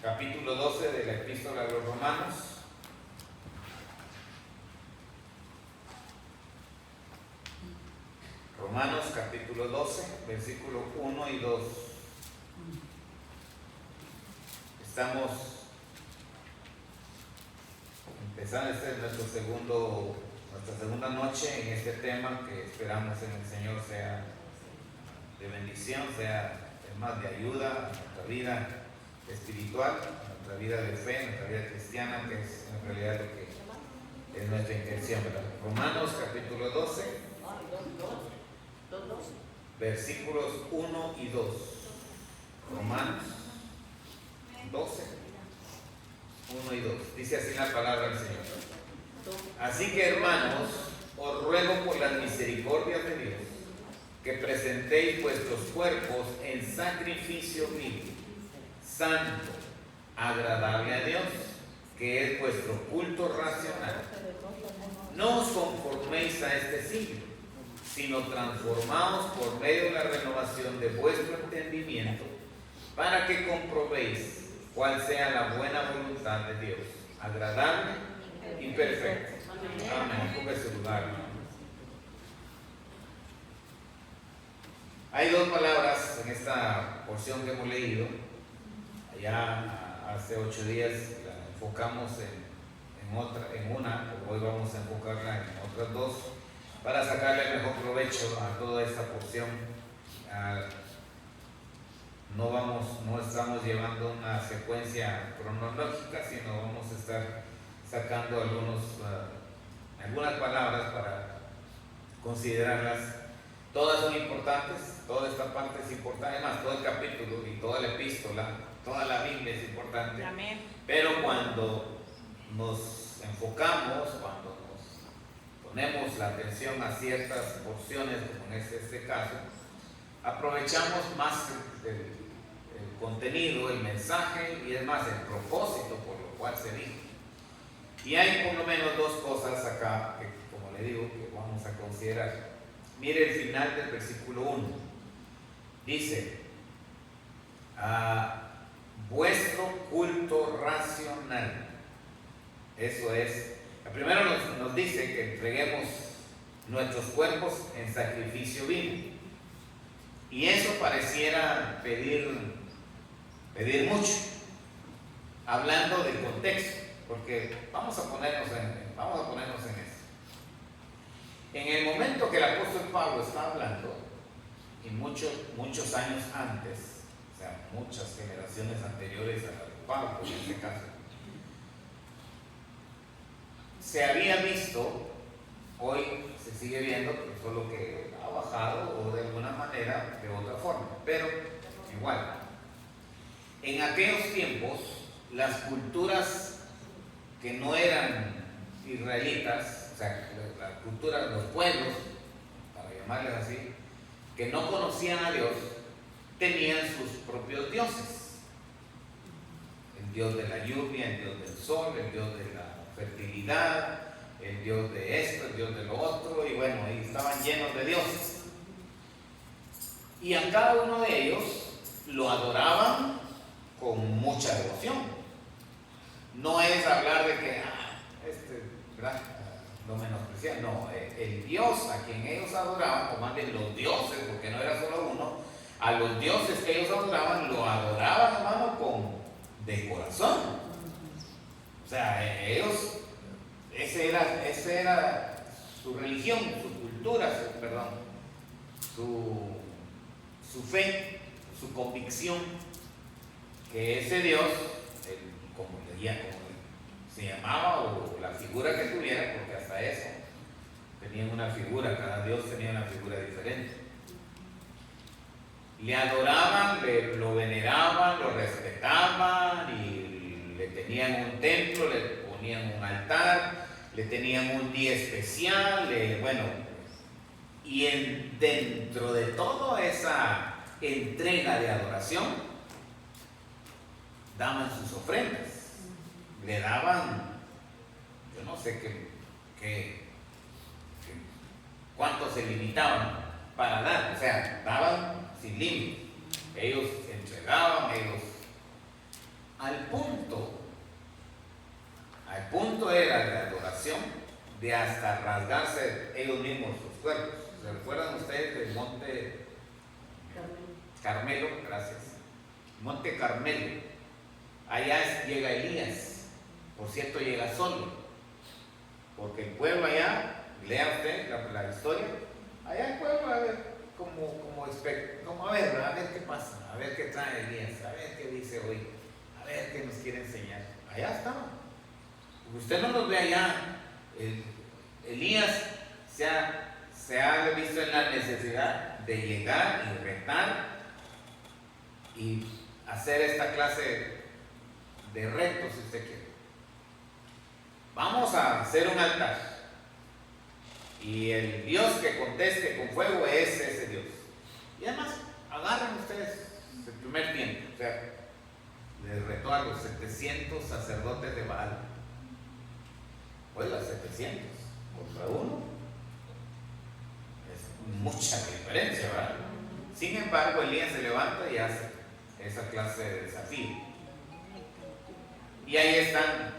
capítulo 12 de la Epístola a los Romanos. Romanos capítulo 12, versículo 1 y 2. Estamos empezando, esta es nuestra segunda noche en este tema que esperamos en el Señor sea de bendición, sea más de ayuda a nuestra vida espiritual, a nuestra vida de fe, a nuestra vida cristiana, que es en realidad lo que es nuestra intención, ¿verdad? Romanos capítulo 12, versículos 1 y 2. Romanos 12, 1 y 2. Dice así la palabra del Señor. Así que, hermanos, os ruego por las misericordias de Dios que presentéis vuestros cuerpos en sacrificio vivo, santo, agradable a Dios, que es vuestro culto racional. No os conforméis a este siglo, sino transformaos por medio de la renovación de vuestro entendimiento, para que comprobéis cuál sea la buena voluntad de Dios, agradable y perfecta. Amén. Ocupe su lugar, hermano. Hay dos palabras en esta porción que hemos leído. Allá hace 8 días la enfocamos en una, pero hoy vamos a enfocarla en otras dos para sacarle el mejor provecho a toda esta porción. No estamos llevando una secuencia cronológica, sino vamos a estar sacando algunas palabras para considerarlas. Todas son importantes, toda esta parte es importante, además todo el capítulo y toda la epístola, toda la Biblia es importante. Amén. Pero cuando nos enfocamos, cuando nos ponemos la atención a ciertas porciones, como en este caso, aprovechamos más el contenido, el mensaje y además el propósito por lo cual se dijo. Y hay por lo menos dos cosas acá que, como le digo, que vamos a considerar. Mire el final del versículo 1. Dice, vuestro culto racional. Eso es. Primero nos dice que entreguemos nuestros cuerpos en sacrificio vivo. Y eso pareciera pedir mucho, hablando del contexto, porque vamos a ponernos en eso. En el momento que el apóstol Pablo está hablando, y muchos años antes, o sea, muchas generaciones anteriores a Pablo en este caso, se había visto, hoy se sigue viendo, solo que ha bajado o de alguna manera, de otra forma, pero igual. En aquellos tiempos, las culturas que no eran israelitas, o sea, la cultura de los pueblos, para llamarles así, que no conocían a Dios, tenían sus propios dioses. El dios de la lluvia, el dios del sol, el dios de la fertilidad, el dios de esto, el dios de lo otro, y bueno, ahí estaban llenos de dioses. Y a cada uno de ellos lo adoraban con mucha devoción. No es hablar de que ¿verdad? Lo menospreciaban, no, el Dios a quien ellos adoraban, o más bien los dioses, porque no era solo uno, a los dioses que ellos adoraban, lo adoraban, hermano, de corazón. O sea, ellos, ese era su religión, su cultura, su fe, su convicción, que ese Dios, como se llamaba, o la figura que tuviera, porque hasta eso tenían una figura, cada Dios tenía una figura diferente. Le adoraban, lo veneraban, lo respetaban y le tenían un templo, le ponían un altar, le tenían un día especial, y dentro de toda esa entrega de adoración, daban sus ofrendas. Le daban, yo no sé cuánto se limitaban para dar, o sea, daban sin límite. Ellos entregaban, al punto de hasta rasgarse ellos mismos sus cuerpos. ¿Se recuerdan ustedes del monte Carmelo? Gracias. Monte Carmelo. Allá llega Elías. Por cierto, llega solo. Porque el pueblo allá, lea usted la historia, allá el pueblo, a ver, como a ver qué pasa, a ver qué trae Elías, a ver qué dice hoy, a ver qué nos quiere enseñar. Allá estaba. Usted no los ve allá. Elías se ha visto en la necesidad de llegar y retar y hacer esta clase de retos, si usted quiere. Vamos a hacer un altar y el Dios que conteste con fuego es ese Dios. Y además, agarran ustedes el primer tiempo, o sea, les retó a los 700 sacerdotes de Baal. Pues los 700 contra uno es mucha diferencia, ¿verdad? Sin embargo, Elías se levanta y hace esa clase de desafío. Y ahí están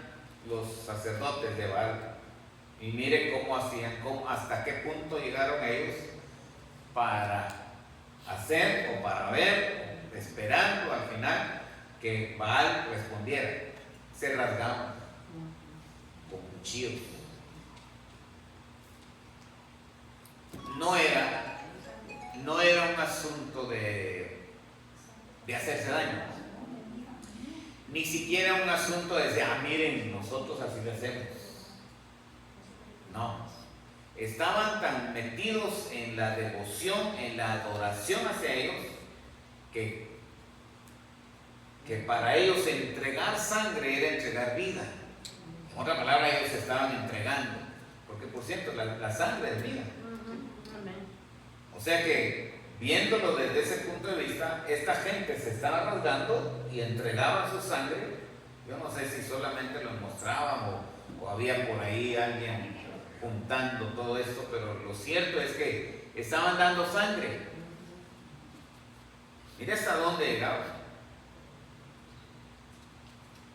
los sacerdotes de Baal. Y miren cómo hacían, hasta qué punto llegaron ellos para hacer o para ver, esperando al final que Baal respondiera. Se rasgaban con cuchillos. No era un asunto de hacerse daño, ni siquiera un asunto de decir, miren, nosotros así lo hacemos. No, estaban tan metidos en la devoción, en la adoración hacia ellos, que para ellos entregar sangre era entregar vida. En otra palabra, ellos se estaban entregando, porque por cierto, la sangre es vida. O sea que, viéndolo desde ese punto de vista, esta gente se estaba rasgando y entregaba su sangre. Yo no sé si solamente lo mostraban o había por ahí alguien juntando todo esto, pero lo cierto es que estaban dando sangre. Mira hasta dónde llegaban,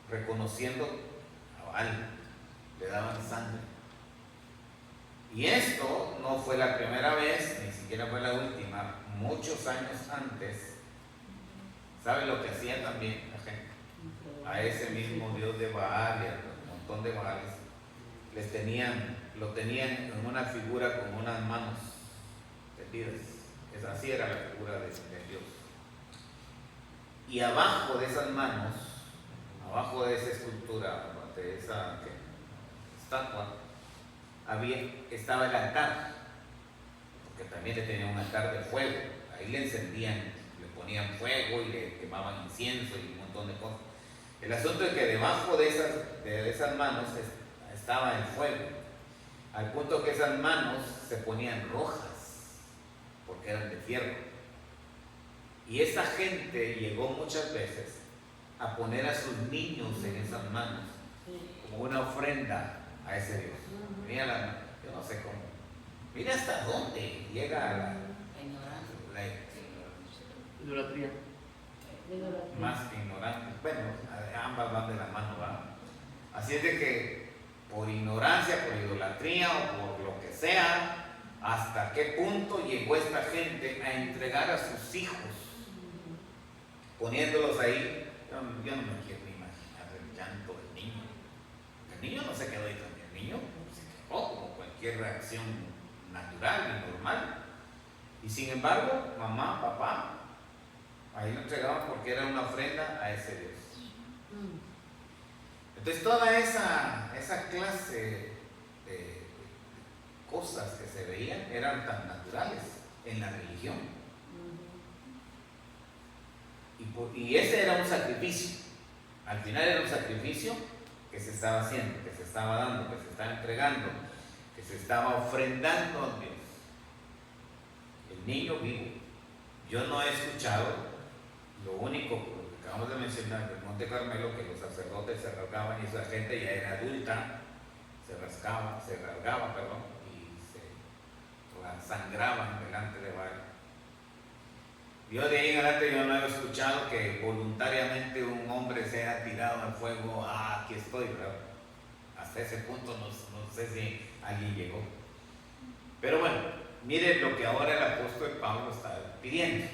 reconociendo a Baal, le daban sangre. Y esto no fue la primera vez, ni siquiera fue la última. Muchos años antes, ¿sabe lo que hacía también la gente? A ese mismo Dios de Baal y a un montón de Baales, lo tenían en una figura con unas manos tendidas. Así era la figura de Dios. Y abajo de esas manos, abajo de esa escultura, de esa estatua, estaba el altar, porque también le tenían un altar de fuego. Ahí le encendían, le ponían fuego y le quemaban incienso y un montón de cosas. El asunto es que debajo de esas manos estaba el fuego, al punto que esas manos se ponían rojas, porque eran de fierro. Y esa gente llegó muchas veces a poner a sus niños en esas manos como una ofrenda a ese Dios. Mira yo no sé cómo. Mira hasta dónde llega la idolatría. Más que ignorante. Bueno, ambas van de la mano, ¿verdad? Así es de que por ignorancia, por idolatría o por lo que sea, hasta qué punto llegó esta gente a entregar a sus hijos, poniéndolos ahí. Yo no me quiero ni imaginar el llanto del niño. El niño no se quedó ahí también. El niño se quedó como cualquier reacción natural y normal. Y sin embargo, mamá, papá, ahí lo entregaban porque era una ofrenda a ese Dios. Entonces toda esa clase de cosas que se veían eran tan naturales en la religión. Y ese era un sacrificio. Al final era un sacrificio que se estaba haciendo, que se estaba dando, que se estaba entregando, que se estaba ofrendando a Dios. El niño vivo. Yo no he escuchado, lo único que acabamos de mencionar del Monte Carmelo, que los sacerdotes se rasgaban y esa gente ya era adulta, se rasgaba, y se sangraban delante de Baal. Yo de ahí en adelante yo no he escuchado que voluntariamente un hombre sea tirado al fuego, aquí estoy, ¿verdad? hasta ese punto no sé si alguien llegó. Pero bueno, miren lo que ahora el apóstol Pablo está pidiendo.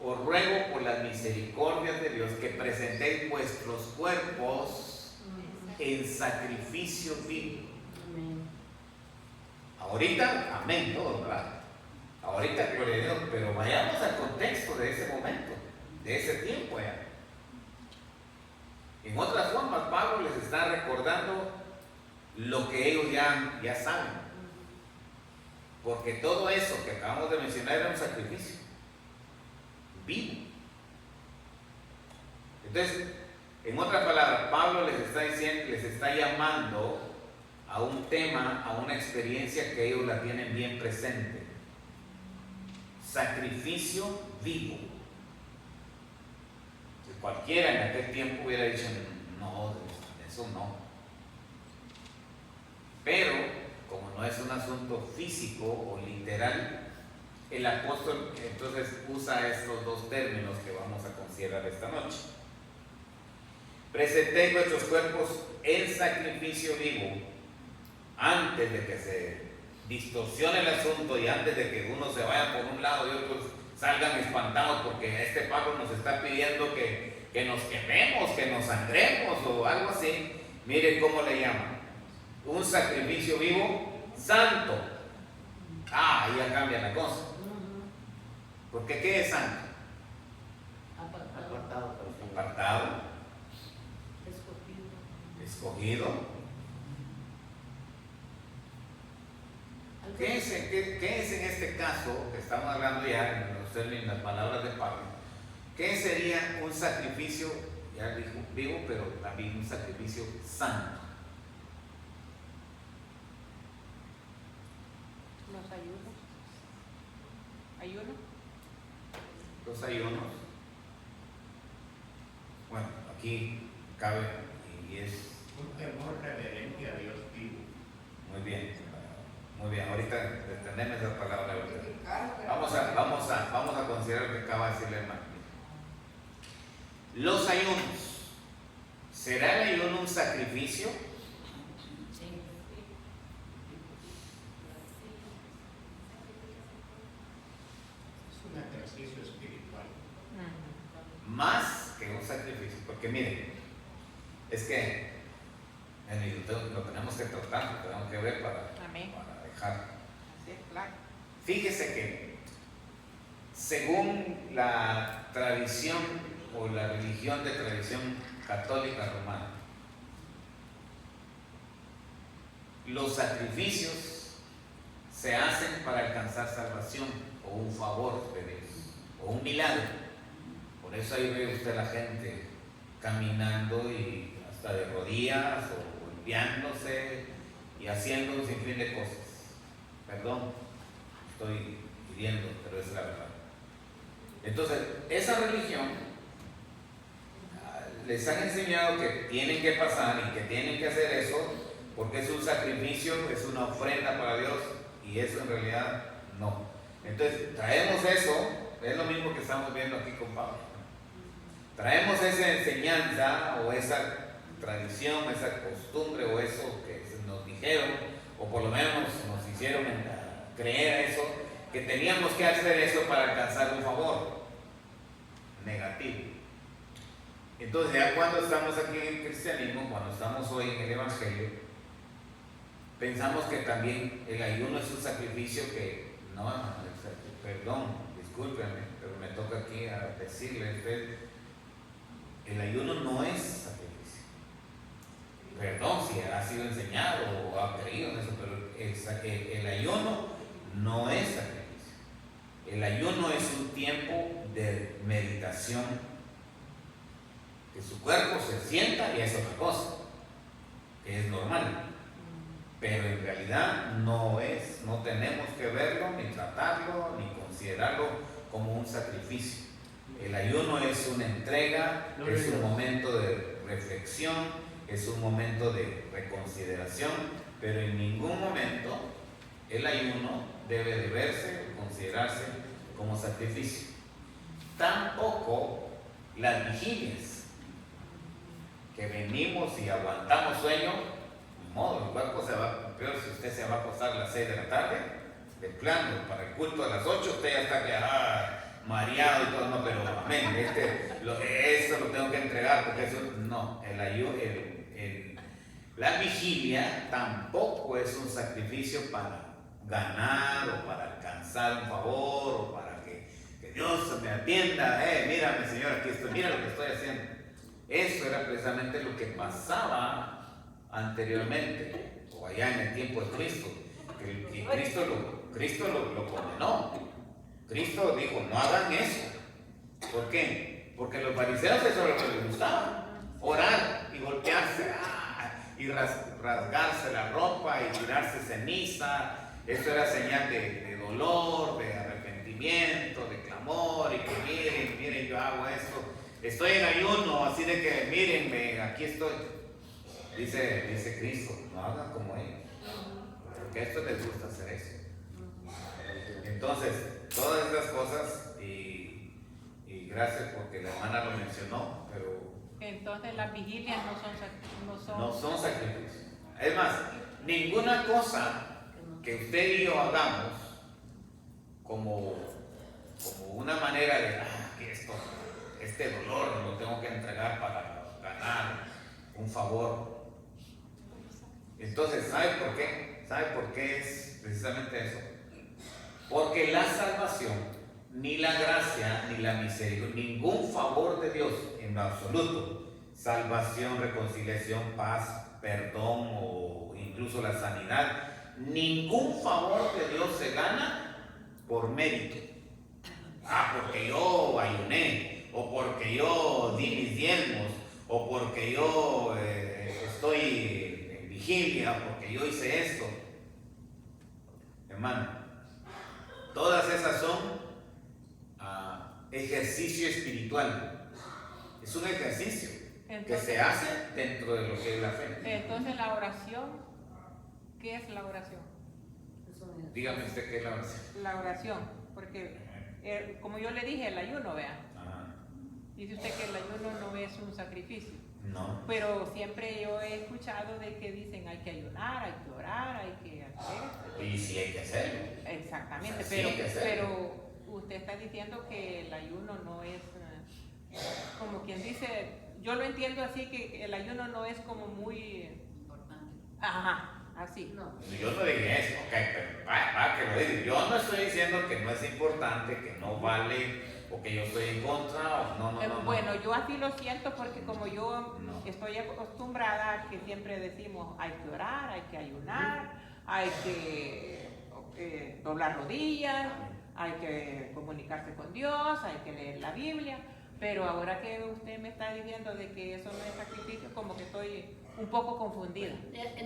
Os ruego por las misericordias de Dios que presentéis vuestros cuerpos en sacrificio vivo. Ahorita, amén, todo, ¿verdad? Ahorita, gloria a Dios, pero vayamos al contexto de ese momento, de ese tiempo ya. En otras formas, Pablo les está recordando lo que ellos ya saben. Porque todo eso que acabamos de mencionar era un sacrificio vivo. Entonces, en otras palabras, Pablo les está diciendo, les está llamando a un tema, a una experiencia que ellos la tienen bien presente. Sacrificio vivo. Si cualquiera en aquel tiempo hubiera dicho, no, eso no. Pero, como no es un asunto físico o literal, el apóstol entonces usa estos dos términos que vamos a considerar esta noche. Presentéis vuestros cuerpos en sacrificio vivo antes de que se distorsione el asunto y antes de que uno se vaya por un lado y otros salgan espantados porque este Pablo nos está pidiendo que nos quememos, que nos sangremos o algo así. Miren cómo le llaman. Un sacrificio vivo santo. Ah, ahí ya cambia la cosa. Porque ¿qué es santo? Apartado. Escogido. ¿Qué es en este caso, que estamos hablando ya en los términos, en las palabras de Pablo? ¿Qué sería un sacrificio, ya dijo vivo, pero también un sacrificio santo? Los ayunos. ¿Ayuno? Los ayunos. Bueno, aquí cabe y es un temor reverente a Dios vivo. muy bien. Muy bien, ahorita entendemos esa palabra. Vamos a considerar lo que acaba de decirle el hermano. Los ayunos. ¿Será el ayuno un sacrificio? Sí. Es un ejercicio espiritual. Más que un sacrificio. Porque miren, es que lo tenemos que tratar, lo tenemos que ver para dejar. Sí, claro. Fíjese que según la tradición o la religión de tradición católica romana, los sacrificios se hacen para alcanzar salvación o un favor de Dios o un milagro. Por eso ahí ve usted a la gente caminando y hasta de rodillas o golpeándose y haciendo un sinfín de cosas. Perdón, estoy pidiendo, pero es la verdad. Entonces, esa religión les han enseñado que tienen que pasar y que tienen que hacer eso porque es un sacrificio, es una ofrenda para Dios, y eso en realidad no. Entonces, traemos eso, es lo mismo que estamos viendo aquí con Pablo. Traemos esa enseñanza o esa tradición, esa costumbre o eso que nos dijeron, o por lo menos nos hicieron creer eso, que teníamos que hacer eso para alcanzar un favor negativo. Entonces, ya cuando estamos aquí en el cristianismo, cuando estamos hoy en el Evangelio, pensamos que también el ayuno es un sacrificio que, no, perdón, discúlpenme, pero me toca aquí a decirle a usted, el ayuno no es sacrificio. Perdón si ha sido enseñado o ha creído en eso, pero el ayuno no es sacrificio. El ayuno es un tiempo de meditación, que su cuerpo se sienta y es otra cosa, que es normal, pero en realidad no tenemos que verlo, ni tratarlo, ni considerarlo como un sacrificio. El ayuno es una entrega, es un momento de reflexión, es un momento de reconsideración, pero en ningún momento el ayuno debe de verse o considerarse como sacrificio. Tampoco las vigilias que venían venimos y aguantamos sueño, ni modo, el cuerpo se va, peor si usted se va a acostar a las 6 de la tarde, de plano, para el culto a las 8, usted ya está que mareado y todo, no, pero amén, eso lo tengo que entregar, porque eso, no, la vigilia tampoco es un sacrificio para ganar o para alcanzar un favor o para que Dios me atienda, mírame Señor, aquí estoy, mira lo que estoy haciendo. Eso era precisamente lo que pasaba anteriormente, o allá en el tiempo de Cristo, que Cristo lo condenó. Cristo dijo, no hagan eso. ¿Por qué? Porque los fariseos eso es lo que les gustaba, orar y golpearse, y rasgarse la ropa y tirarse ceniza. Eso era señal de dolor, de arrepentimiento, de clamor, y que miren, yo hago esto. Estoy en ayuno, así de que mírenme, aquí estoy. Dice Cristo, no hagan como ellos, porque a esto les gusta hacer eso. Entonces, todas estas cosas, y gracias porque la hermana lo mencionó, pero Entonces las vigilias no son sacrificios. Es más, ninguna cosa que usted y yo hagamos como una manera de que este dolor lo tengo que entregar para ganar un favor. Entonces, ¿sabe por qué? ¿Sabe por qué es precisamente eso? Porque la salvación, ni la gracia, ni la misericordia, ningún favor de Dios en lo absoluto, salvación, reconciliación, paz, perdón o incluso la sanidad, ningún favor de Dios se gana por mérito. Porque yo ayuné, o porque yo di mis diezmos, o porque yo estoy en vigilia, porque yo hice esto. Hermano, todas esas son ejercicio espiritual. Es un ejercicio que se hace dentro de lo que es la fe. Entonces la oración, ¿qué es la oración? Dígame usted qué es la oración. La oración, porque como yo le dije, el ayuno, vea. Dice usted que el ayuno no es un sacrificio. No. Pero siempre yo he escuchado de que dicen hay que ayunar, hay que orar, hay que hacer. Y sí hay que hacerlo. Exactamente, O sea, sí hay que hacerlo. pero usted está diciendo que el ayuno no es como quien dice, yo lo entiendo así, que el ayuno no es como muy importante. Así. No. Yo no dije eso, ok, pero que lo diga. Yo no estoy diciendo que no es importante, que no vale, o que yo estoy en contra, o no. Bueno, yo así lo siento porque como yo No. estoy acostumbrada a que siempre decimos hay que orar, hay que ayunar, hay que doblar rodillas, hay que comunicarse con Dios, hay que leer la Biblia, pero ahora que usted me está diciendo de que eso no es sacrificio, como que estoy un poco confundida.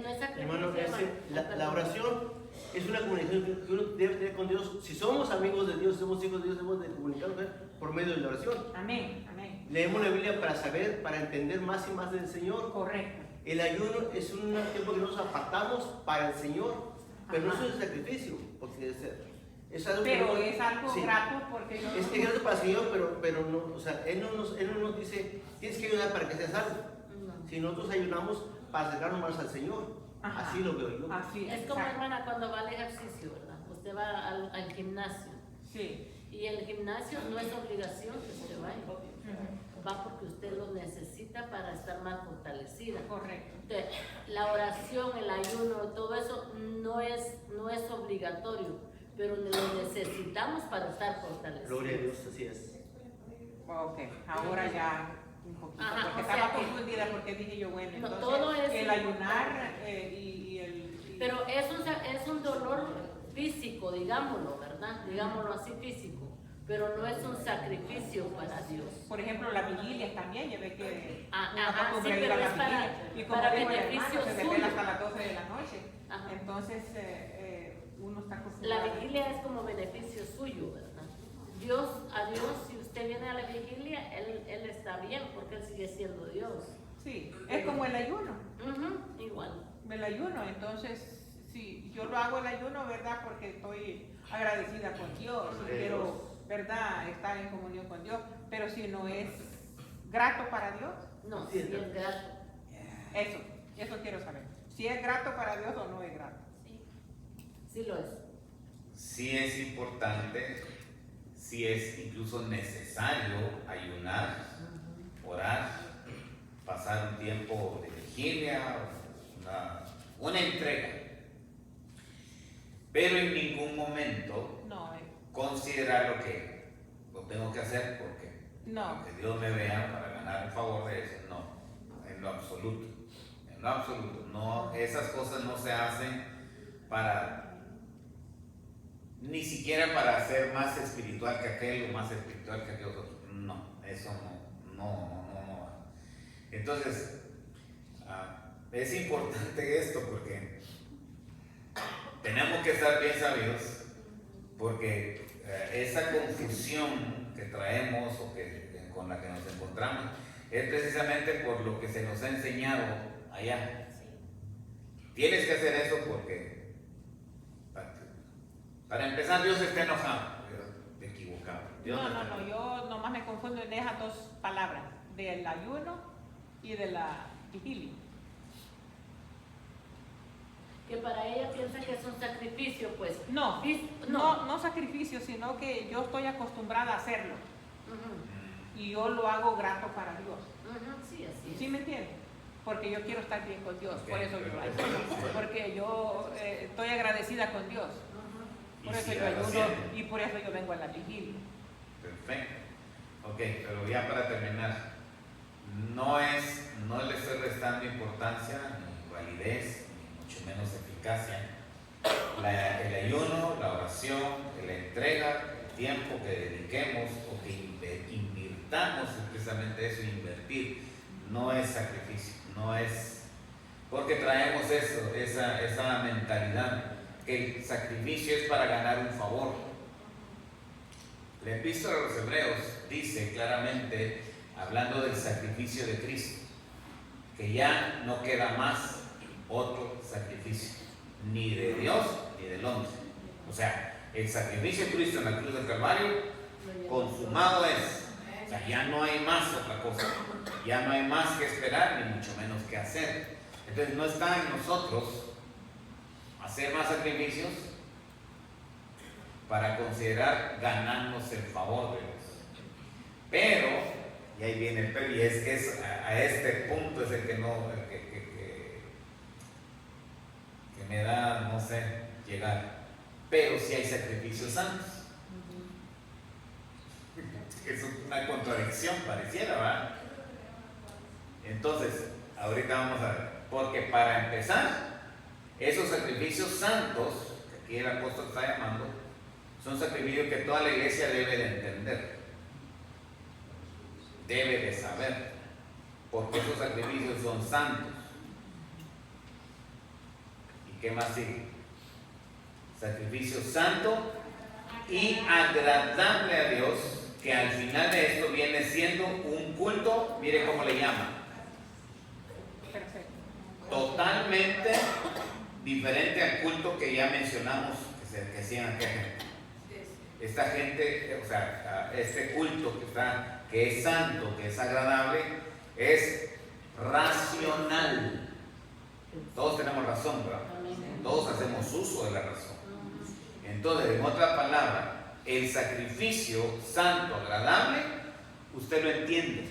No es sacrificio, Hermano, hermano. la oración es una comunicación que uno debe tener con Dios. Si somos amigos de Dios, somos hijos de Dios, debemos de comunicarnos con Él por medio de la oración. Amén. Leemos la Biblia para saber, para entender más y más del Señor. Correcto. El ayuno es un tiempo que nos apartamos para el Señor, pero no es un sacrificio, porque es algo Pero que es algo sí, grato porque yo es grato para el Señor, pero no, o sea, Él no nos dice, tienes que ayunar para que seas salvo. No. Si nosotros ayunamos para acercarnos más al Señor, Ajá. así lo veo yo. Así, Es como, exacto. hermana, cuando va al ejercicio, ¿verdad? Usted va al gimnasio. Sí. Y el gimnasio no es obligación que usted vaya. Va porque usted lo necesita para estar más fortalecida. Correcto. Entonces, la oración, el ayuno, todo eso no es obligatorio, pero lo necesitamos para estar fortalecidos. Gloria a Dios, así es. Ok, ahora ya un poquito, Ajá, porque o sea estaba que- confundida porque dije yo, bueno, No, entonces todo es el ayunar y el... Pero es un dolor físico, digámoslo, ¿verdad? Digámoslo así, físico. Pero no es un sacrificio para Dios. Por ejemplo, las vigilias también, ya ve que Ah, uno ajá, acostumbra sí, ir a pero la es para- vigilia. Y como para dijo el hermano, beneficio se suyo. vela hasta las 12 de la noche. Ajá. Entonces, uno está La acostumbrado. vigilia es como beneficio suyo, ¿verdad? A Dios, si usted viene a la vigilia, Él está bien porque Él sigue siendo Dios. Sí, es como el ayuno. Igual. El ayuno, entonces, sí, yo lo hago el ayuno, ¿verdad? Porque estoy agradecida con Dios y quiero, ¿verdad?, estar en comunión con Dios. Pero si no es grato para Dios, No, Sí, sí es grato. Eso quiero saber. Si es grato para Dios o no es grato. Sí, sí lo es. Sí es importante, sí es incluso necesario ayunar, orar, pasar un tiempo de vigilia, una entrega. Pero en ningún momento No, considerar lo que lo tengo que hacer porque no. aunque Dios me vea para ganar el favor de eso, no, en lo absoluto, no, esas cosas no se hacen para, ni siquiera para ser más espiritual que aquel o más espiritual que aquel otro, no, eso no. Entonces, es importante esto porque tenemos que estar bien sabios, porque esa confusión que traemos o con la que nos encontramos es precisamente por lo que se nos ha enseñado allá. Tienes que hacer eso porque, para empezar, Dios está enojado, equivocado. Dios está enojado. Yo nomás me confundo en esas dos palabras, del ayuno y de la vigilia. Que para ella piensa que es un sacrificio, pues. No sacrificio, sino que yo estoy acostumbrada a hacerlo. Y yo lo hago grato para Dios. Sí, así es. ¿Sí me entiendes? Porque yo quiero estar bien con Dios, Ok, por eso yo perfecto. ayuno. Porque yo estoy agradecida con Dios. Por Y eso si yo lo ayuno hacía. y por eso yo vengo a la vigilia. Perfecto. Ok, pero ya para terminar, no le estoy restando importancia, ni validez, ni mucho menos eficacia. El ayuno, la oración, la entrega, el tiempo que dediquemos o que invirtamos es precisamente eso, invertir, no es sacrificio, no es porque traemos esa mentalidad que el sacrificio es para ganar un favor. La epístola a los Hebreos dice claramente, hablando del sacrificio de Cristo, que ya no queda más otro sacrificio, ni de Dios ni del hombre. O sea, el sacrificio de Cristo en la cruz del Calvario, consumado es. O sea, ya no hay más otra cosa, ya no hay más que esperar, ni mucho menos que hacer. Entonces no está en nosotros hacer más sacrificios para considerar ganarnos el favor de Dios. Pero, y ahí viene el pero, y es que a este punto es el que me da, no sé, llegar. Pero si hay sacrificios santos. Es una contradicción, pareciera, ¿verdad? Entonces, ahorita vamos a ver, porque para empezar, esos sacrificios santos, que aquí el apóstol está llamando, son sacrificios que toda la iglesia debe de entender, debe de saber, porque esos sacrificios son santos. ¿Y qué más sigue? Sacrificio santo y agradable a Dios, que al final de esto viene siendo un culto, mire cómo le llama, Perfecto. totalmente diferente al culto que ya mencionamos que hacían aquella gente. Esta gente, o sea, este culto que es santo, que es agradable, es racional. Todos tenemos razón, ¿verdad? Todos hacemos uso de la razón. Entonces, en otra palabra, el sacrificio santo, agradable, usted lo entiende,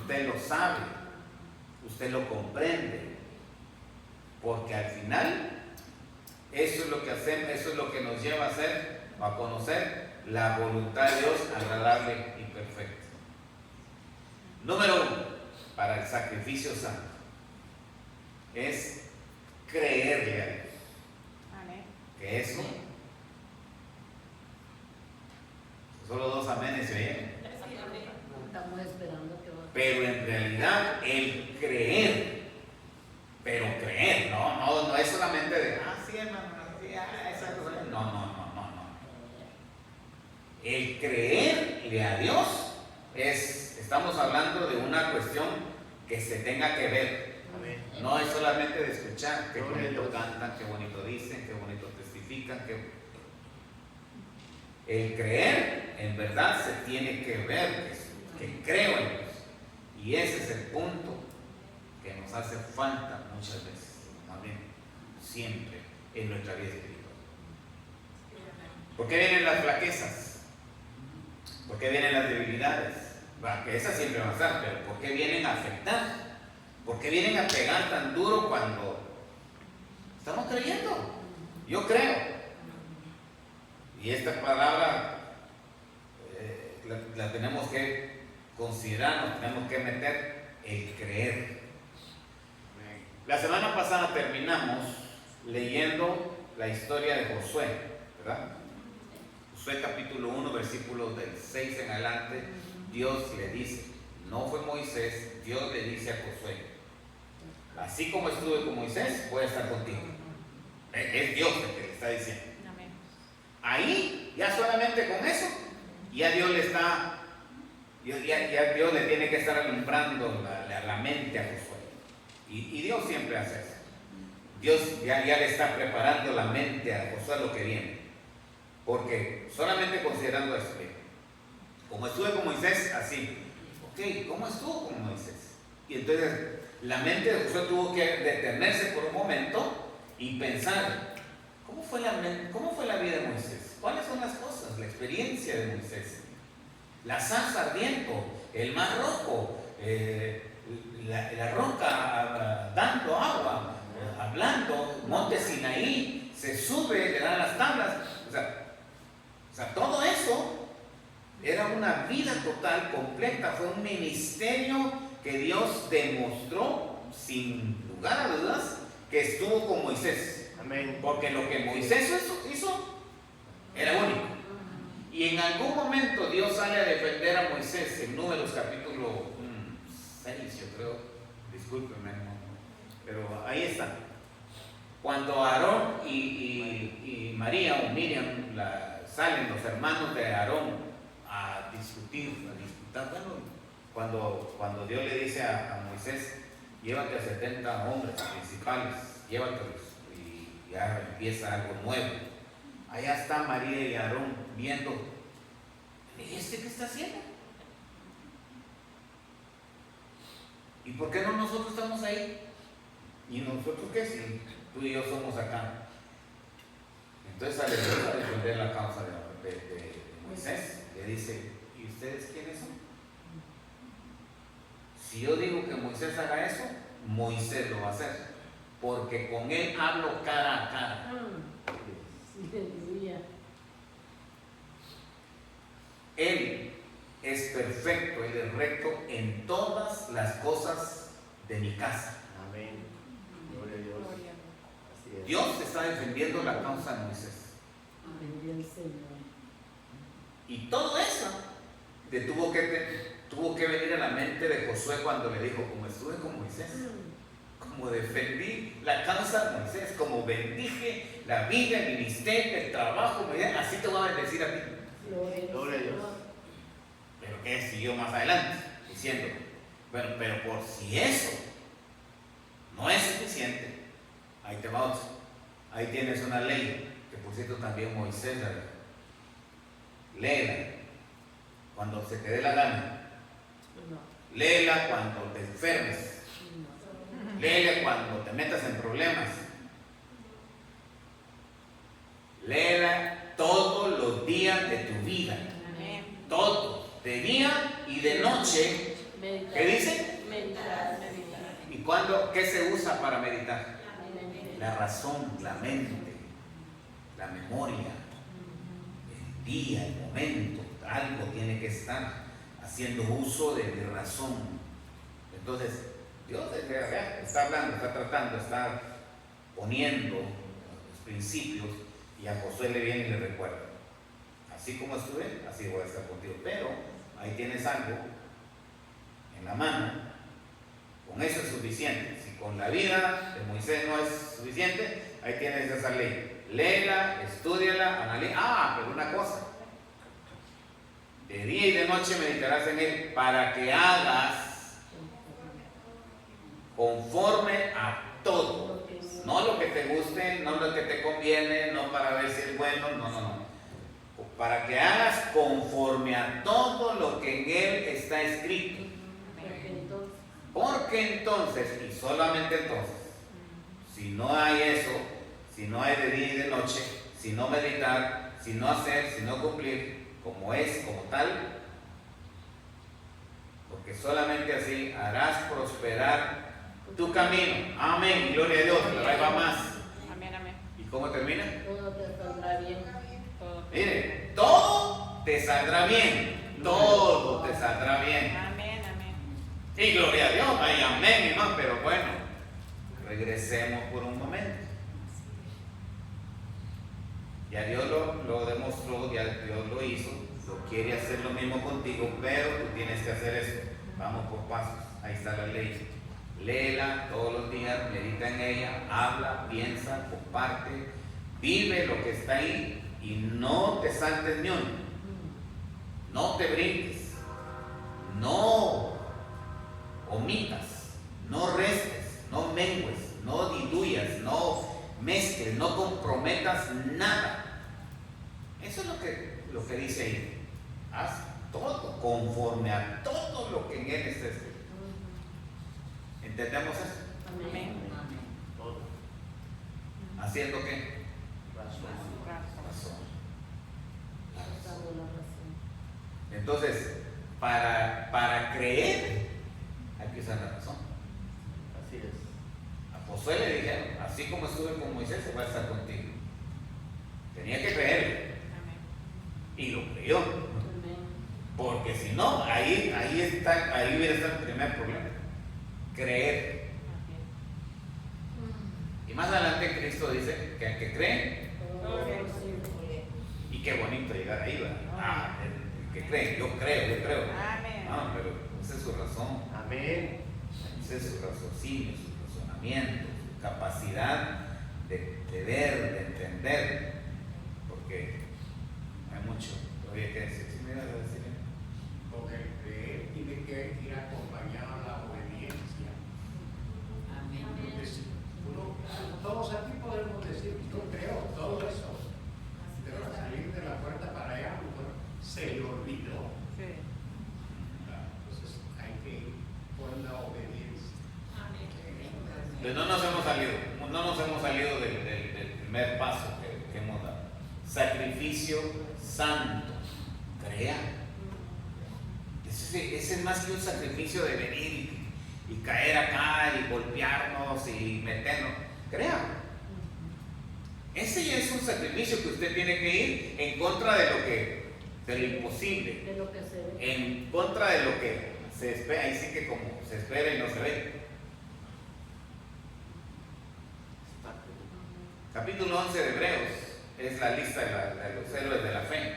usted lo sabe, usted lo comprende, porque al final eso es lo que hacemos, eso es lo que nos lleva a hacer, a conocer la voluntad de Dios agradable y perfecta. Número 1, para el sacrificio santo, es creerle a Dios. Amén. Que eso, solo 2 amenes se oyen. Estamos esperando que vos... Pero en realidad el creer, pero creer, no es solamente de, sí hermano, sí, esa cosa. No. El creerle a Dios estamos hablando de una cuestión que se tenga que ver. No es solamente de escuchar, qué bonito cantan, qué bonito dicen, qué bonito testifican, el creer en verdad se tiene que ver, que creo en Dios. Y ese es el punto que nos hace falta muchas veces, más bien siempre en nuestra vida espiritual. ¿Por qué vienen las flaquezas? ¿Por qué vienen las debilidades? Que esas siempre van a estar, pero ¿por qué vienen a afectar? ¿Por qué vienen a pegar tan duro cuando estamos creyendo? Yo creo. Y esta palabra la tenemos que considerar, nos tenemos que meter el creer. La semana pasada terminamos leyendo la historia de Josué, ¿verdad? Josué capítulo 1, versículos del 6 en adelante, Dios le dice, no fue Moisés, Dios le dice a Josué, así como estuve con Moisés, voy a estar contigo. Es Dios el que le está diciendo. Ahí, ya solamente con eso, ya Dios le está, ya Dios le tiene que estar alumbrando la mente a Josué. Y Dios siempre hace eso. Dios ya le está preparando la mente a Josué a lo que viene. Porque solamente considerando eso, como estuve con Moisés, así. Ok, ¿cómo estuvo con Moisés? Y entonces la mente de Josué tuvo que detenerse por un momento y pensar, ¿cómo fue la vida de Moisés? ¿Cuáles son las cosas? La experiencia de Moisés. La zarza ardiendo, el mar rojo, la roca dando agua, hablando, monte Sinaí, se sube, le dan las tablas. O sea, todo eso era una vida total, completa, fue un ministerio que Dios demostró sin lugar a dudas que estuvo con Moisés. Amén. Porque lo que Moisés hizo era único. Y en algún momento Dios sale a defender a Moisés en Números capítulo 6, yo creo. Discúlpeme, pero ahí está. Cuando Aarón y María o Miriam salen los hermanos de Aarón a disputar, bueno, cuando Dios le dice a Moisés, llévate a 70 hombres principales, llévatelos, y ya empieza algo nuevo. Allá está María y Aarón viendo, ¿y este qué está haciendo? ¿Y por qué no nosotros estamos ahí? ¿Y nosotros qué? Si tú y yo somos acá. Entonces sale Dios a defender la causa de Moisés. Le dice, ¿y ustedes quiénes son? Si yo digo que Moisés haga eso, Moisés lo va a hacer. Porque con él hablo cara a cara. Él es perfecto, Él es recto en todas las cosas de mi casa. Amén. Gloria a Dios. Así es. Dios está defendiendo la causa de Moisés. Y todo eso tuvo que venir a la mente de Josué cuando le dijo, como estuve con Moisés, como defendí la causa de Moisés, como bendije la vida, el ministerio, el trabajo, así te voy a bendecir a ti. Gloria a Dios. Pero que siguió más adelante, diciendo, bueno, pero por si eso no es suficiente, ahí te va otro. Ahí tienes una ley, que por cierto también Moisés la dejó. Léela cuando se te dé la gana. Léela cuando te enfermes. Léela cuando te metas en problemas. Léela todos los días de tu vida. Todos, de día y de noche. ¿Qué dice? Meditar. ¿Y qué se usa para meditar? La razón, la mente, la memoria, el día, el momento. Algo tiene que estar haciendo uso de mi razón. Entonces, Dios está hablando, está tratando, está poniendo los principios, y a Josué le viene y le recuerda, así como estuve, así voy a estar contigo. Pero ahí tienes algo en la mano, con eso es suficiente. Si con la vida de Moisés no es suficiente, ahí tienes esa ley. Léela, estúdiala, analiza. Pero una cosa, de día y de noche meditarás en él para que hagas conforme a todo. No lo que te guste, no lo que te conviene, no para ver si es bueno, no. Para que hagas conforme a todo lo que en él está escrito. ¿Por Porque entonces, y solamente entonces, si no hay eso, si no hay de día y de noche, si no meditar, si no hacer, si no cumplir, como es, como tal, porque solamente así harás prosperar tu camino. Amén, gloria a Dios, pero ahí va más. Amén, amén. ¿Y cómo termina? Todo te saldrá bien. Todo. Mire, todo te saldrá bien, todo te saldrá bien. Amén, amén. Y gloria a Dios, ay, amén, hermano, pero bueno, regresemos por un momento. Ya Dios lo demostró, ya Dios lo hizo, lo quiere hacer lo mismo contigo, pero tú tienes que hacer eso. Vamos por pasos, ahí está la ley. Léela todos los días, medita en ella, habla, piensa, comparte, vive lo que está ahí y no te saltes ni uno, no te brinques, no omitas, no restes, no mengues, no diluyas, no mezcles, no comprometas nada. Eso es lo que dice ahí. Haz todo conforme a todo lo que en él está escrito. ¿Entendemos eso? Amén. Todo. ¿Haciendo qué? Razón. Razón. Dando la razón. Entonces, para creer hay que usar la razón. Así es. A Josué le dijeron, así como estuve con Moisés, se va a estar contigo. Tenía que creerlo. Amén. Y lo creyó. Amén. Porque si no, ahí hubiera estado el primer problema. Creer. Y más adelante Cristo dice que el que cree, Todo es posible. y qué bonito llegar ahí, ¿verdad? Ah, el que cree, yo creo. Amén. Ah, pero esa es su razón, Amén. ese es su raciocinio, su razonamiento, su capacidad de ver, de entender, porque hay mucho todavía que decir. ¿Sí me ibas a decir? Porque el creer tiene que ir acompañado a la obediencia. Entonces, todos aquí podemos decir, yo creo todo eso, pero al salir de la puerta para allá, mejor se le olvidó. Sí. Entonces hay que ir por la obediencia. Pues no nos hemos salido del primer paso que hemos dado. Sacrificio santo. Crea. Ese es más que un sacrificio de venir y caer acá y golpearnos y meternos. Crea. Ese ya es un sacrificio que usted tiene que ir en contra de lo imposible, De lo que se ve. en contra de lo que se espera. Ahí sí que como se espera y no se ve. Capítulo 11 de Hebreos es la lista de los héroes de la fe.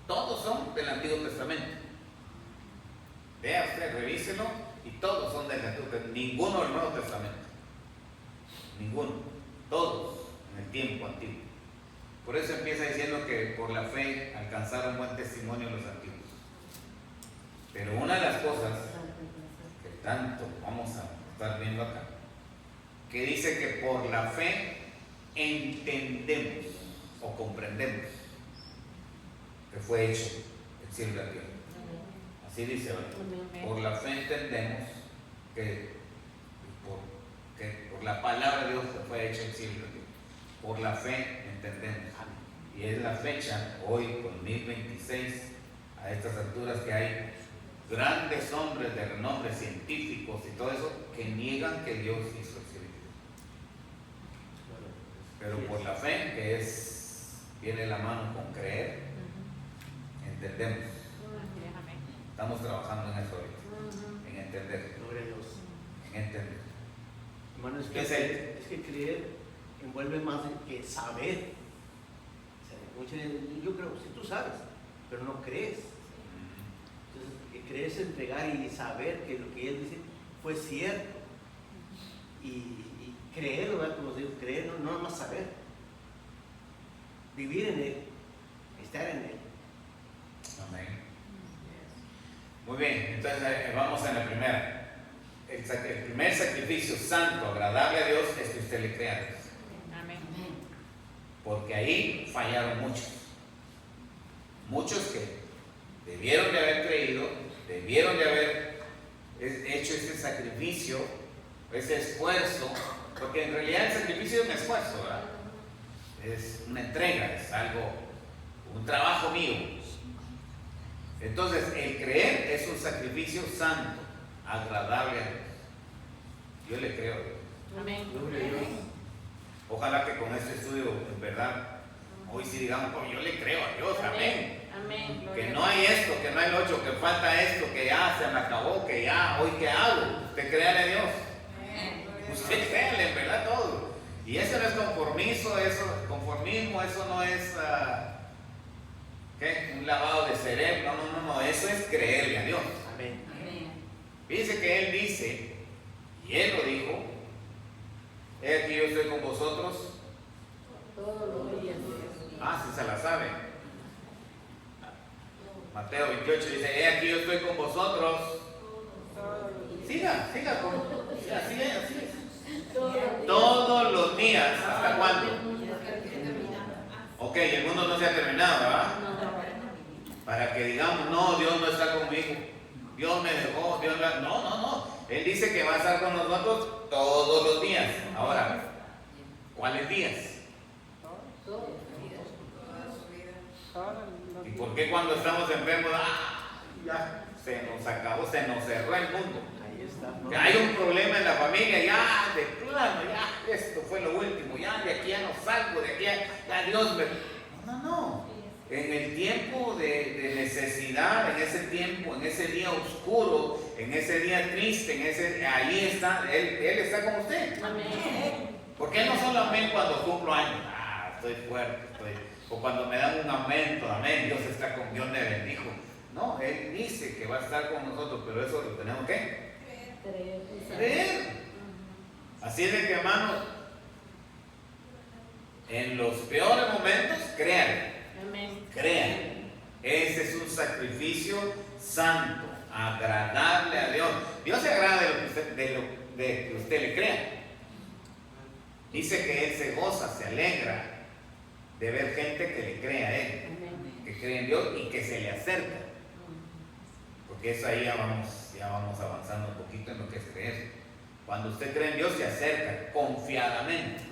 Todos son del Antiguo Testamento. Vea usted, revíselo, y todos son del Antiguo Testamento. Ninguno del Nuevo Testamento. Ninguno. Todos en el tiempo antiguo. Por eso empieza diciendo que por la fe alcanzaron buen testimonio los antiguos. Pero una de las cosas que tanto vamos a estar viendo acá, que dice que por la fe entendemos o comprendemos que fue hecho el cielo y la tierra. Así dice, ¿verdad? Por la fe entendemos que por la palabra de Dios fue hecho el cielo y la tierra. Por la fe entendemos. Y es la fecha, hoy, 2026, a estas alturas, que hay grandes hombres de renombre, científicos y todo eso, que niegan que Dios hizo el cielo y la tierra. Pero por la fe, que viene la mano con creer, entendemos. Estamos trabajando en eso ahorita, en entender, Gloria a Dios. en entender. Hermano, ¿Qué es él? es que creer envuelve más que saber. O sea, yo creo, si tú sabes, pero no crees. Entonces, que creer es entregar y saber que lo que él dice fue cierto. Y creer, ¿verdad? Como digo, creer no nada más saber. Vivir en él, estar en él. Amén. Muy bien, entonces vamos a la primera. El primer sacrificio santo, agradable a Dios, es que usted le crea a Dios. Amén. Porque ahí fallaron muchos. Muchos que debieron de haber creído, debieron de haber hecho ese sacrificio, ese esfuerzo, porque en realidad el sacrificio es un esfuerzo, ¿verdad? Es una entrega, es algo, un trabajo mío. Entonces, el creer es un sacrificio santo, agradable a Dios. Yo le creo a Dios. Amén. Ojalá que con este estudio, en verdad, hoy sí digamos, oh, yo le creo a Dios, amén. Amén. Que no hay esto, que no hay lo otro, que falta esto, que ya se me acabó, que ya, hoy qué hago. Usted créale a Dios. Usted créale, en verdad, todo. Y eso no es conformismo, eso no es ¿qué? Un lavado de cerebro, no, eso es creerle a Dios. Amén. Fíjense que Él dice, y Él lo dijo, he aquí yo estoy con vosotros. Todos los días. Si se la sabe. Mateo 28 dice, he aquí yo estoy con vosotros. Siga, así. Todos los días, ¿hasta cuándo? Ok, el mundo no se ha terminado, ¿verdad? Para que digamos, no, Dios no está conmigo, Dios me dejó, no. Él dice que va a estar con nosotros todos los días. Ahora, ¿cuáles días? ¿Y por qué cuando estamos enfermos, ya se nos acabó, se nos cerró el mundo? Ahí está. ¿no? Que hay un problema en la familia, ya de plano, ya esto fue lo último, ya de aquí ya no salgo, de aquí ya Dios me... No. En el tiempo de necesidad, en ese tiempo, en ese día oscuro, en ese día triste, ahí está, Él está con usted. Amén. Porque Él no solo amén cuando cumplo años, estoy fuerte, o cuando me dan un aumento, amén, Dios está con, Dios me bendijo. No, Él dice que va a estar con nosotros, pero eso lo tenemos que creer. Así es de que, hermanos, en los peores momentos, crean. Crean. Ese es un sacrificio santo, agradable a Dios. Dios se agrada de que usted le crea. Dice que Él se goza, se alegra de ver gente que le crea a Él, que cree en Dios y que se le acerca. Porque eso ahí ya vamos avanzando un poquito en lo que es creer. Cuando usted cree en Dios, se acerca confiadamente.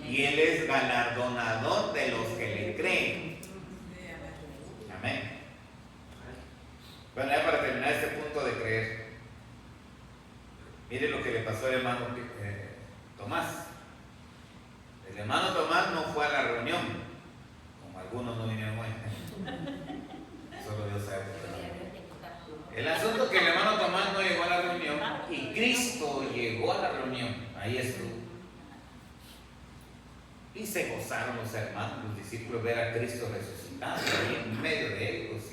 Y Él es galardonador de los que le creen. Amén. Bueno, ya para terminar este punto de creer, mire lo que le pasó al hermano Tomás. El hermano Tomás no fue a la reunión, como algunos no vinieron hoy. Solo Dios sabe por qué. El asunto es que el hermano Tomás no llegó a la reunión y Cristo llegó a la reunión. Ahí estuvo. Y se gozaron los hermanos, los discípulos, ver a Cristo resucitado ahí en medio de ellos.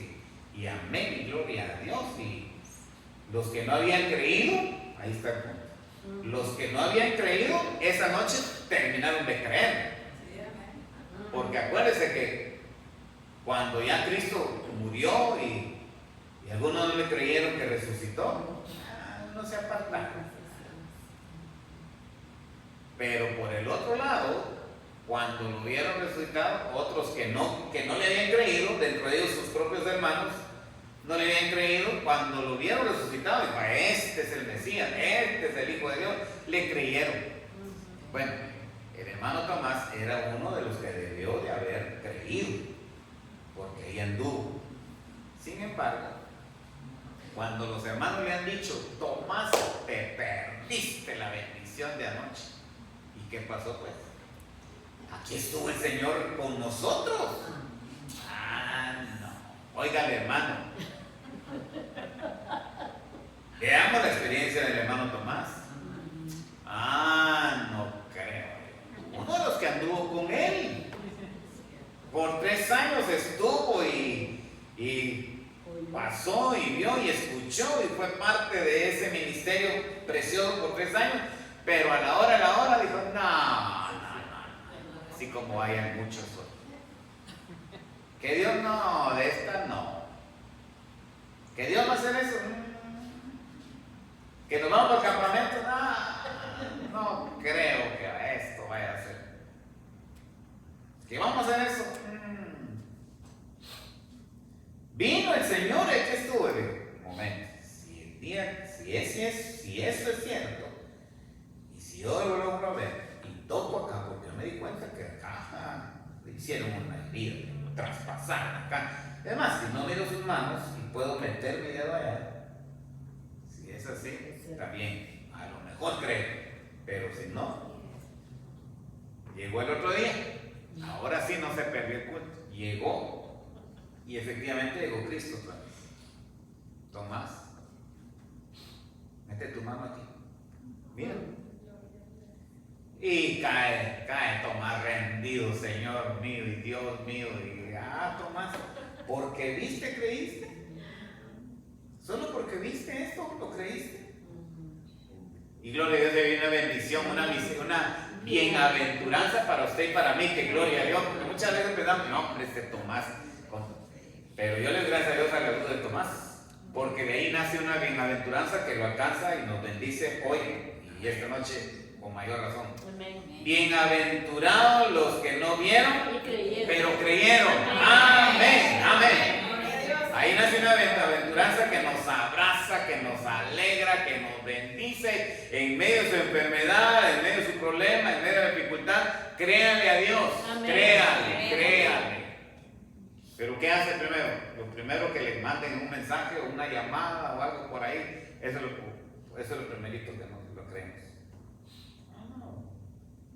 Y amén, y gloria a Dios. Y los que no habían creído, ahí está el punto. Los que no habían creído, esa noche terminaron de creer. Porque acuérdense que cuando ya Cristo murió y algunos no le creyeron que resucitó, no se apartaron. Pero por el otro lado, cuando lo vieron resucitado, otros que no le habían creído, dentro de ellos sus propios hermanos, no le habían creído, cuando lo vieron resucitado, dijo, este es el Mesías, este es el Hijo de Dios, le creyeron. Bueno, el hermano Tomás era uno de los que debió de haber creído, porque ahí anduvo. Sin embargo, cuando los hermanos le han dicho, Tomás, te perdiste la bendición de anoche. ¿Y qué pasó pues? Aquí estuvo el Señor con nosotros. No. Óigale, hermano. Veamos la experiencia del hermano Tomás. No creo. Uno de los que anduvo con él. Por 3 años estuvo y pasó y vio y escuchó y fue parte de ese ministerio precioso por 3 años. Pero a la hora dijo, no. Así como hayan muchos otros. Que Dios no, de esta no. Que Dios va a hacer eso. Que nos vamos al campamento, no creo que esto vaya a ser. Que vamos a hacer eso. Vino el Señor, ¿qué estuvo? Un momento, si es si eso es cierto, y si yo lo logro ver, y toco acá, porque yo me di cuenta que acá le hicieron una herida, traspasaron acá. Además, si no miro sus manos y puedo meter mi dedo allá, si es así, está bien, a lo mejor creo, pero si no, llegó el otro día, ahora sí no se perdió el culto, llegó, y efectivamente llegó Cristo otra vez. Tomás, mete tu mano aquí, mira. Y cae Tomás rendido, Señor mío y Dios mío. Y Tomás, porque viste, creíste. Solo porque viste esto, lo creíste. Y gloria a Dios, le viene una bendición, una bienaventuranza para usted y para mí, que gloria a Dios. Porque muchas veces pensamos, no, hombre, Tomás. Pero yo le doy gracias a Dios a la luz de Tomás. Porque de ahí nace una bienaventuranza que lo alcanza y nos bendice hoy y esta noche con mayor razón. Amén. Bienaventurados los que no vieron, pero creyeron. Amén, amén. Ahí nace una bienaventuranza que nos abraza, que nos alegra, que nos bendice en medio de su enfermedad, en medio de su problema, en medio de la dificultad. Créanle a Dios, créanle. Pero ¿qué hace primero? Lo primero que le manden un mensaje o una llamada o algo por ahí, eso es lo primerito que nos lo creemos.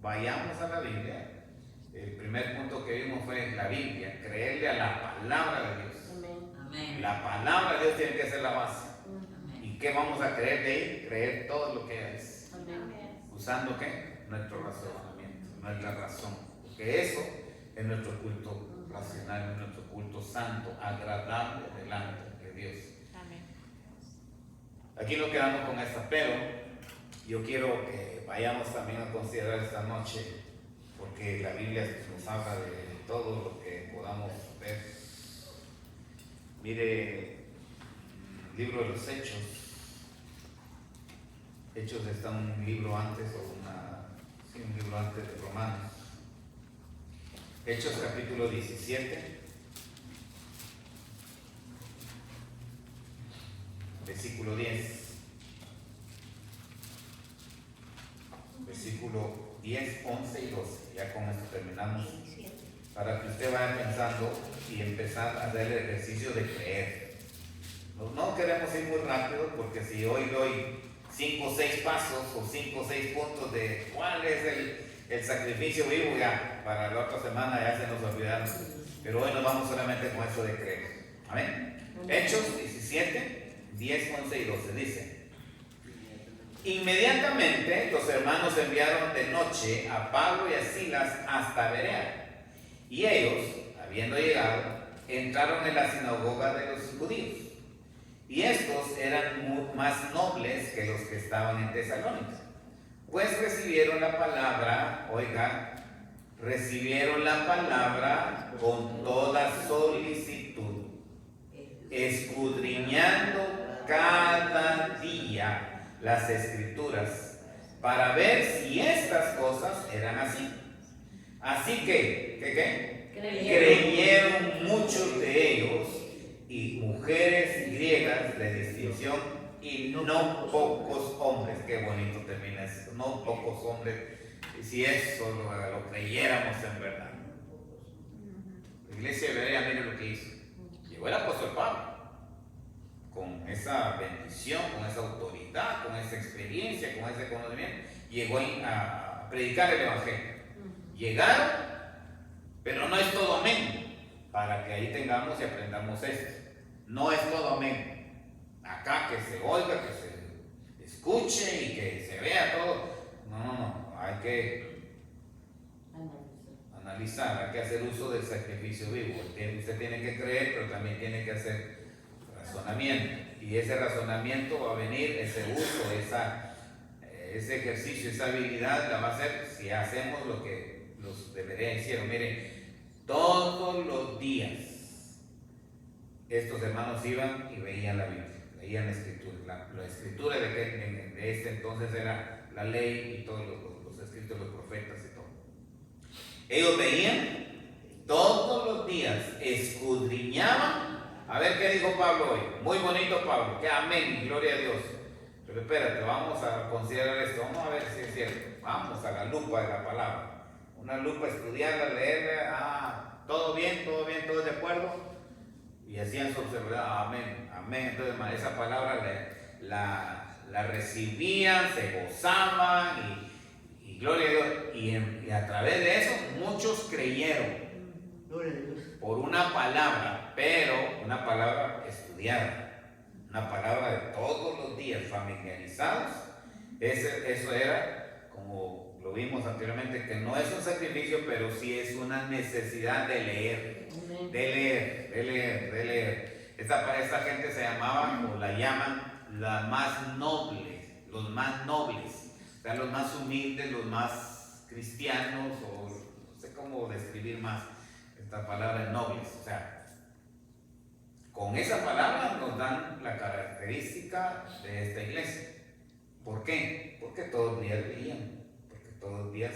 Vayamos a la Biblia. El primer punto que vimos fue la Biblia, creerle a la palabra de Dios. Amén. La palabra de Dios tiene que ser la base. ¿Y qué vamos a creer de ahí? Creer todo lo que es. Amén. ¿Usando qué? Nuestro razonamiento, nuestra razón. Porque eso es nuestro culto racional, es nuestro culto santo, agradable delante de Dios. Amén. Aquí nos quedamos con esta, pero yo quiero que vayamos también a considerar esta noche, porque la Biblia nos habla de todo lo que podamos ver. Mire, el libro de los Hechos. Hechos está un libro antes, un libro antes de Romanos. Hechos capítulo 17, versículo 10. Versículo 10, 11 y 12. Ya con esto terminamos. Para que usted vaya pensando y empezar a hacer el ejercicio de creer. No queremos ir muy rápido, porque si hoy doy 5 o 6 pasos o 5 o 6 puntos de cuál es el sacrificio vivo, ya para la otra semana ya se nos olvidaron. Pero hoy nos vamos solamente con eso de creer. Amén. Hechos 17, 10, 11 y 12 dice: inmediatamente los hermanos enviaron de noche a Pablo y a Silas hasta Berea. Y ellos, habiendo llegado, entraron en la sinagoga de los judíos. Y estos eran más nobles que los que estaban en Tesalónica, pues recibieron la palabra, recibieron la palabra con toda solicitud, escudriñando cada día las Escrituras, para ver si estas cosas eran así. Así que, creyeron muchos de ellos, y mujeres griegas de distinción, y no pocos hombres. Qué bonito termina eso, no pocos hombres. Y si eso lo creyéramos en verdad. La iglesia de Berea, mire lo que hizo. Llegó el apóstol Pablo con esa bendición, con esa autoridad, con esa experiencia, con ese conocimiento. Llegó a predicar el evangelio. Llegaron, pero no es todo amén. Para que ahí tengamos y aprendamos esto. No es todo amén. Acá que se oiga, que se escuche y que se vea todo. No. Hay que analizar, hay que hacer uso del sacrificio vivo. Usted tiene que creer, pero también tiene que hacer razonamiento. Y ese razonamiento va a venir, ese uso, ese ejercicio, esa habilidad la va a hacer si hacemos lo que los de Berea hicieron. Miren, todos los días estos hermanos iban y veían la Biblia, veían la escritura. La escritura de este entonces era la ley y todos los escritos de los profetas y todo. Ellos veían todos los días, escudriñaban. A ver qué dijo Pablo hoy. Muy bonito Pablo, que amén, gloria a Dios. pero espérate, vamos a considerar esto, vamos a ver si es cierto. Vamos a la lupa de la palabra. Una lupa, estudiarla, leerla, todo bien, todo de acuerdo. Y hacían su observación, amén, amén. Entonces esa palabra la recibían, se gozaban y gloria a Dios. Y a través de eso muchos creyeron. Gloria a Dios. Por una palabra, pero una palabra estudiada, una palabra de todos los días, familiarizados. Eso era, como lo vimos anteriormente, que no es un sacrificio, pero sí es una necesidad de leer, de leer. Esta gente se llamaba, o la llaman, los más nobles, o sea, los más humildes, los más cristianos, o no sé cómo describir más esta palabra nobles. O sea, con esa palabra nos dan la característica de esta iglesia. ¿Por qué? Porque todos los días leían, porque todos los días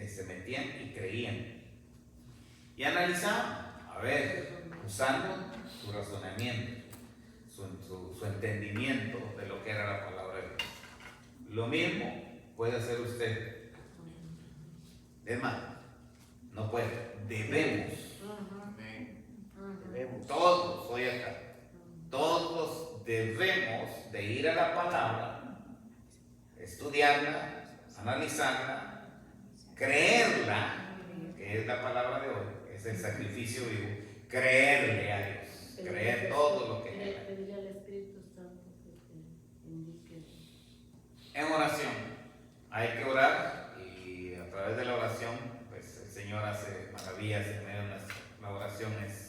se metían y creían. Y analizaban, a ver, usando su razonamiento, su entendimiento de lo que era la palabra de Dios. Lo mismo puede hacer usted. Es más, no puede, debemos. Todos, hoy acá, todos debemos de ir a la palabra, estudiarla, analizarla, creerla, que es la palabra de hoy, es el sacrificio vivo, creerle a Dios, creer todo lo que Él. Pedirle al Espíritu Santo que te indique. En oración, hay que orar y a través de la oración, pues el Señor hace maravillas en medio de la oración es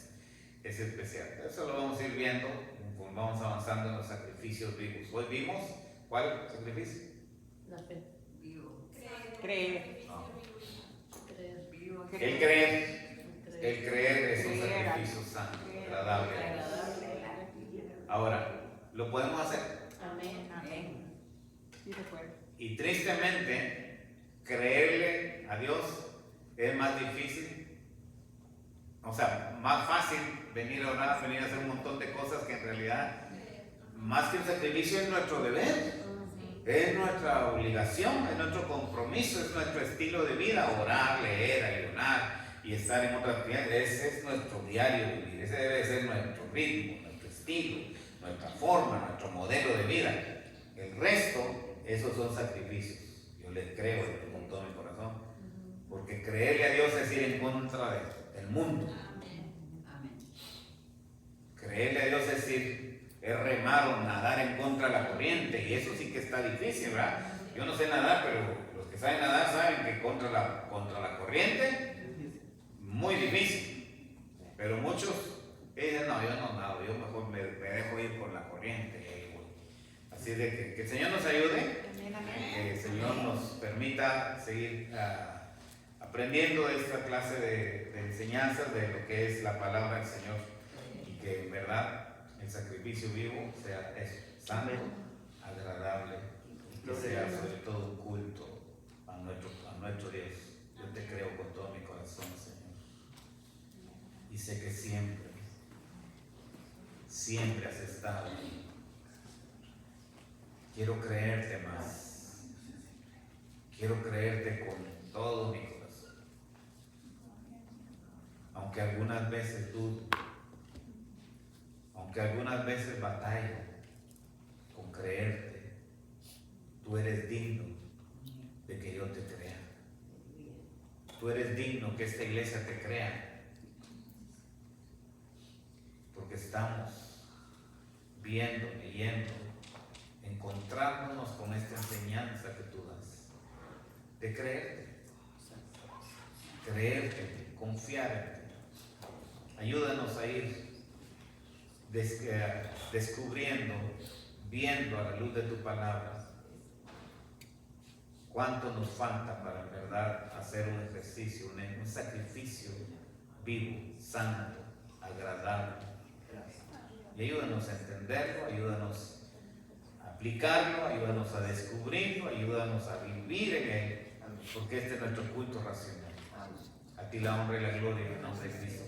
especial. Eso lo vamos a ir viendo conforme vamos avanzando en los sacrificios vivos. Hoy vimos, ¿cuál sacrificio? La fe. Creer. No. Creer. El creer es un sacrificio santo, agradable. Ahora, ¿lo podemos hacer? Amén. Amén. Sí se puede. Y tristemente, creerle a Dios es más difícil. O sea, más fácil venir a orar, venir a hacer un montón de cosas que en realidad, más que un sacrificio, es nuestro deber, es nuestra obligación, es nuestro compromiso, es nuestro estilo de vida, orar, leer, ayunar y estar en otras actividades. Ese es nuestro diario vivir, ese debe ser nuestro ritmo, nuestro estilo, nuestra forma, nuestro modelo de vida. El resto, esos son sacrificios. Yo les creo con todo mi corazón, porque creerle a Dios es ir en contra del mundo. Creerle a Dios es ir, es remar o nadar en contra de la corriente, y eso sí que está difícil, ¿verdad? Yo no sé nadar, pero los que saben nadar saben que contra la corriente, muy difícil. Pero muchos dicen, no, yo no nado, yo mejor me dejo ir por la corriente. Así de que el Señor nos ayude, que el Señor nos permita seguir aprendiendo de esta clase de enseñanzas de lo que es la palabra del Señor, y que en verdad el sacrificio vivo sea eso, santo, agradable, y que sea sobre todo un culto a nuestro Dios. Yo te creo con todo mi corazón, Señor, y sé que siempre has estado aquí. Quiero creerte más, quiero creerte con todo mi corazón, aunque algunas veces dudo, aunque algunas veces batallo con creerte. Tú eres digno de que yo te crea, tú eres digno que esta iglesia te crea, porque estamos viendo, leyendo, encontrándonos con esta enseñanza que tú das, de creerte, confiar en ti. Ayúdanos a ir descubriendo, viendo a la luz de tu palabra, cuánto nos falta para en verdad hacer un ejercicio, un sacrificio vivo, santo, agradable. Y ayúdanos a entenderlo, ayúdanos a aplicarlo, ayúdanos a descubrirlo, ayúdanos a vivir en él, porque este es nuestro culto racional. A ti la honra y la gloria en el nombre de Cristo.